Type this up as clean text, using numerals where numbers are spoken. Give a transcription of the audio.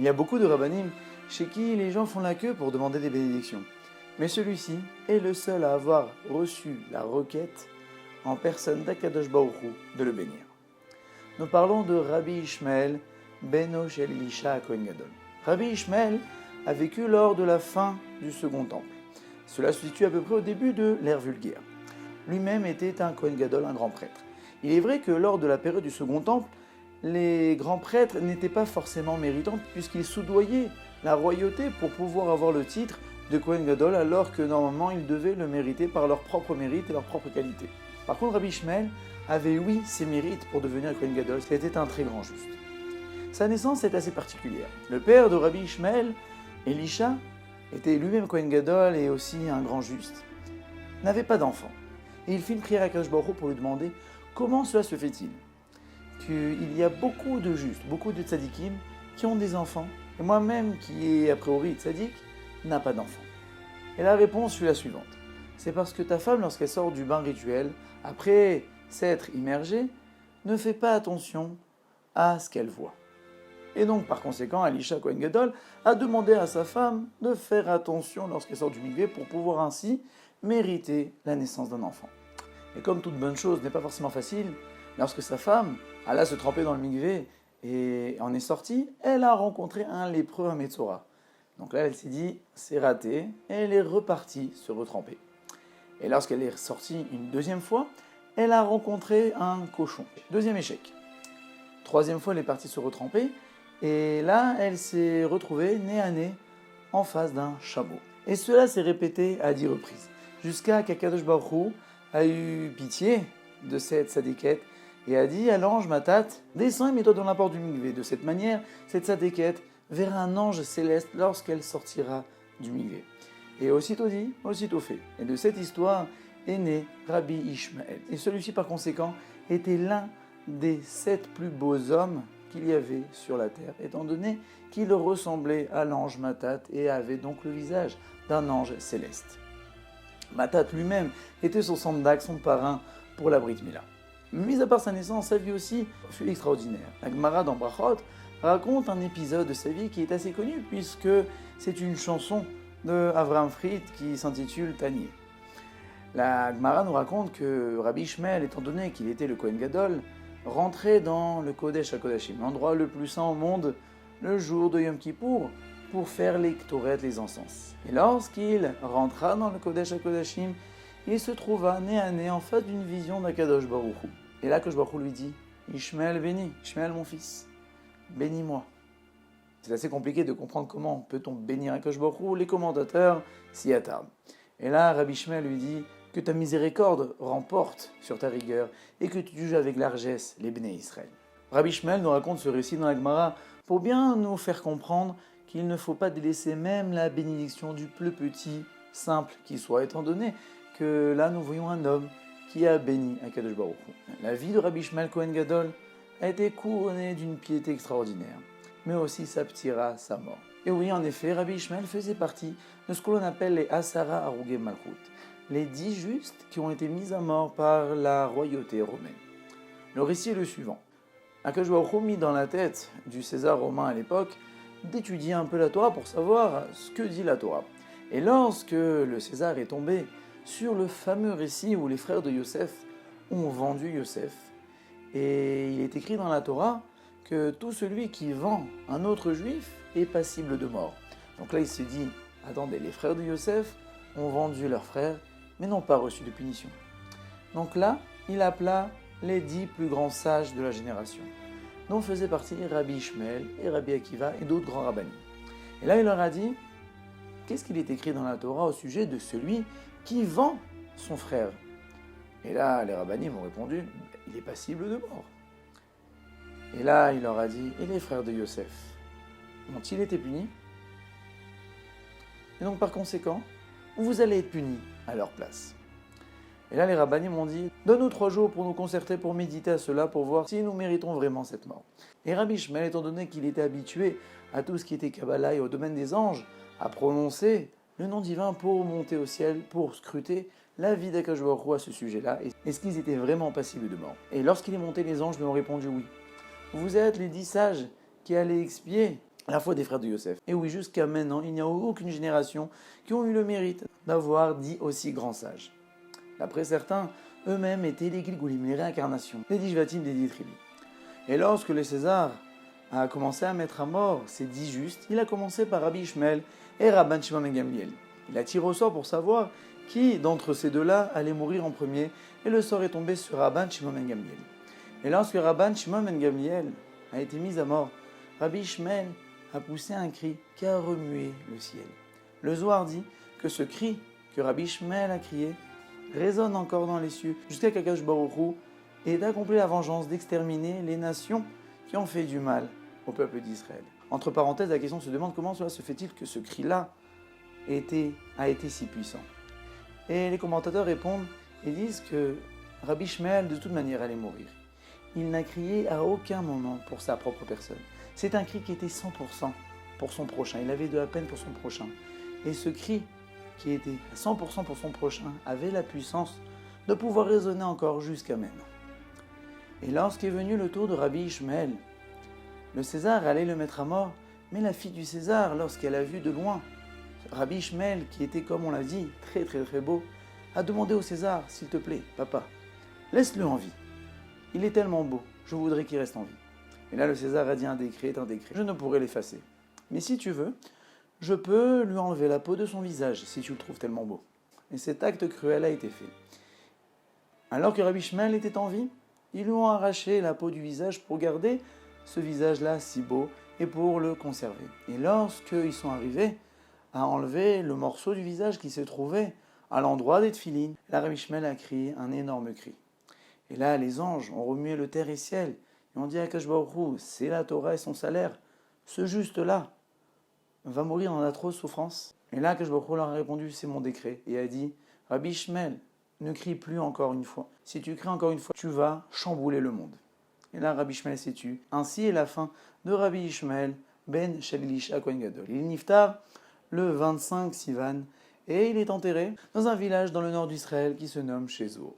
Il y a beaucoup de rabbanim chez qui les gens font la queue pour demander des bénédictions. Mais celui-ci est le seul à avoir reçu la requête en personne d'Akadosh Baruch Hu de le bénir. Nous parlons de Rabbi Ishmael, Beno shel Elisha Kohen Gadol. Rabbi Ishmael a vécu lors de la fin du Second Temple. Cela se situe à peu près au début de l'ère vulgaire. Lui-même était un Kohen Gadol, un grand prêtre. Il est vrai que lors de la période du Second Temple, les grands prêtres n'étaient pas forcément méritants puisqu'ils soudoyaient la royauté pour pouvoir avoir le titre de Kohen Gadol alors que normalement ils devaient le mériter par leur propre mérite et leur propre qualité. Par contre, Rabbi Ishmael avait oui ses mérites pour devenir Kohen Gadol, c'était un très grand juste. Sa naissance est assez particulière. Le père de Rabbi Ishmael, Elisha, était lui-même Kohen Gadol et aussi un grand juste, n'avait pas d'enfant. Et il fit une prière à Akadosh Baruch Hu pour lui demander comment cela se fait-il qu'il y a beaucoup de justes, beaucoup de tzadikim qui ont des enfants, et moi-même qui est a priori tzadik, n'a pas d'enfant. Et la réponse fut la suivante. C'est parce que ta femme, lorsqu'elle sort du bain rituel, après s'être immergée, ne fait pas attention à ce qu'elle voit. Et donc, par conséquent, Elisha Kohen Gadol a demandé à sa femme de faire attention lorsqu'elle sort du mikvé pour pouvoir ainsi mériter la naissance d'un enfant. Et comme toute bonne chose n'est pas forcément facile, lorsque sa femme alla se tremper dans le mikvé et en est sortie, elle a rencontré un lépreux à Metzora. Donc là, elle s'est dit, c'est raté, et elle est repartie se retremper. Et lorsqu'elle est sortie une deuxième fois, elle a rencontré un cochon. Deuxième échec. Troisième fois, elle est partie se retremper, et là, elle s'est retrouvée nez à nez en face d'un chameau. Et cela s'est répété à 10 reprises, jusqu'à qu'Akadosh Baruch Hu a eu pitié de cette sadéquette et a dit à l'ange Matat, descends et mets-toi dans la porte du mikvé. De cette manière, cette sadéquette verra un ange céleste lorsqu'elle sortira du mikvé. Et aussitôt dit, aussitôt fait. Et de cette histoire est né Rabbi Ishmael. Et celui-ci, par conséquent, était l'un des 7 plus beaux hommes qu'il y avait sur la terre, étant donné qu'il ressemblait à l'ange Matat et avait donc le visage d'un ange céleste. Matat lui-même était son sandak, son parrain pour la Brit Mila. Mis à part sa naissance, sa vie aussi fut extraordinaire. La Gemara dans Brachot raconte un épisode de sa vie qui est assez connu puisque c'est une chanson de Avraham Fried qui s'intitule Tanier. La Gemara nous raconte que Rabbi Ishmael, étant donné qu'il était le Kohen Gadol, rentrait dans le Kodesh HaKodashim, l'endroit le plus saint au monde, le jour de Yom Kippour, pour faire les ktoret, les encens. Et lorsqu'il rentra dans le Kodesh HaKodashim, il se trouva nez à nez en face d'une vision d'Akadosh Baruch Hu. Et là, Akadosh Baruch Hu lui dit, Ishmael béni, Ishmael mon fils, bénis-moi. C'est assez compliqué de comprendre comment peut-on bénir Akadosh Baruch Hu, les commentateurs s'y attardent. Et là, Rabbi Ishmael lui dit, que ta miséricorde remporte sur ta rigueur et que tu juges avec largesse les Bnei Israël. Rabbi Ishmael nous raconte ce récit dans la Gemara pour bien nous faire comprendre qu'il ne faut pas délaisser même la bénédiction du plus petit, simple qui soit, étant donné que là nous voyons un homme qui a béni Akadosh Baruch Hu. La vie de Rabbi Ishmael Kohen Gadol a été couronnée d'une piété extraordinaire, mais aussi sa ptira, sa mort. Et oui, en effet, Rabbi Ishmael faisait partie de ce que l'on appelle les Asara Harugei Malchut, les 10 justes qui ont été mis à mort par la royauté romaine. Le récit est le suivant. Akadosh Baruch Hu mit dans la tête du César romain à l'époque d'étudier un peu la Torah pour savoir ce que dit la Torah. Et lorsque le César est tombé sur le fameux récit où les frères de Yosef ont vendu Yosef, et il est écrit dans la Torah que tout celui qui vend un autre juif est passible de mort. Donc là il se dit, attendez, les frères de Yosef ont vendu leur frère, mais n'ont pas reçu de punition. Donc là, il appela les 10 plus grands sages de la génération, dont faisaient partie Rabbi Ishmael et Rabbi Akiva et d'autres grands rabbinis. Et là, il leur a dit, qu'est-ce qu'il est écrit dans la Torah au sujet de celui qui vend son frère? Et là, les rabbinis m'ont répondu, il est passible de mort. Et là, il leur a dit, et les frères de Yosef, ont-ils été punis? Et donc, par conséquent, vous allez être punis à leur place. Et là, les rabbinis m'ont dit, donne-nous 3 jours pour nous concerter, pour méditer à cela, pour voir si nous méritons vraiment cette mort. Et Rabbi Ishmael, étant donné qu'il était habitué à tout ce qui était Kabbalah et au domaine des anges, a prononcé le nom divin pour monter au ciel, pour scruter la vie d'Akadosh Baruch Hu à ce sujet-là, est-ce qu'ils étaient vraiment passibles de mort? Et lorsqu'il est monté, les anges lui ont répondu oui. Vous êtes les 10 sages qui allaient expier la foi des frères de Yosef. Et oui, jusqu'à maintenant, il n'y a aucune génération qui ont eu le mérite d'avoir dit aussi grand sage. D'après certains, eux-mêmes étaient les Gilgulim, les réincarnations, les Dishvatim des 10 tribus. Et lorsque le César a commencé à mettre à mort ces 10 justes, il a commencé par Rabbi Ishmael et Rabban Shimon ben Gamliel. Il a tiré au sort pour savoir qui d'entre ces deux-là allait mourir en premier, et le sort est tombé sur Rabban Shimon ben Gamliel. Et lorsque Rabban Shimon ben Gamliel a été mis à mort, Rabbi Ishmael a poussé un cri qui a remué le ciel. Le Zohar dit que ce cri que Rabbi Ishmael a crié résonne encore dans les cieux jusqu'à qu'Akadosh Baruch Hu ait accompli la vengeance d'exterminer les nations qui ont fait du mal au peuple d'Israël. Entre parenthèses, la question se demande comment cela se fait-il que ce cri-là a été si puissant. Et les commentateurs répondent et disent que Rabbi Ishmael de toute manière allait mourir. Il n'a crié à aucun moment pour sa propre personne. C'est un cri qui était 100% pour son prochain. Il avait de la peine pour son prochain. Et ce cri qui était 100% pour son prochain avait la puissance de pouvoir résonner encore jusqu'à maintenant. Et lorsqu'est venu le tour de Rabbi Ishmael, le César allait le mettre à mort, mais la fille du César, lorsqu'elle a vu de loin Rabbi Ishmael, qui était, comme on l'a dit, très très très beau, a demandé au César, s'il te plaît, papa, laisse-le en vie. Il est tellement beau, je voudrais qu'il reste en vie. Et là, le César a dit un décret, je ne pourrai l'effacer. Mais si tu veux, je peux lui enlever la peau de son visage, si tu le trouves tellement beau. Et cet acte cruel a été fait. Alors que Rabbi Ishmael était en vie, ils lui ont arraché la peau du visage pour garder ce visage-là si beau et pour le conserver. Et lorsqu'ils sont arrivés à enlever le morceau du visage qui se trouvait à l'endroit des tefilines, la Rabbi Ishmael a crié un énorme cri. Et là, les anges ont remué le terre et ciel et ont dit à Akadosh Baruch Hu, c'est la Torah et son salaire. Ce juste-là va mourir en atroce souffrance. Et là, Akadosh Baruch Hu leur a répondu, c'est mon décret. Et a dit, Rabbi Ishmael, ne crie plus encore une fois. Si tu cries encore une fois, tu vas chambouler le monde. Et là, Rabbi Ishmael s'est tué. Ainsi est la fin de Rabbi Ishmael ben Shalish Kohen Gadol. Il est niftar le 25 Sivan et il est enterré dans un village dans le nord d'Israël qui se nomme Shezo.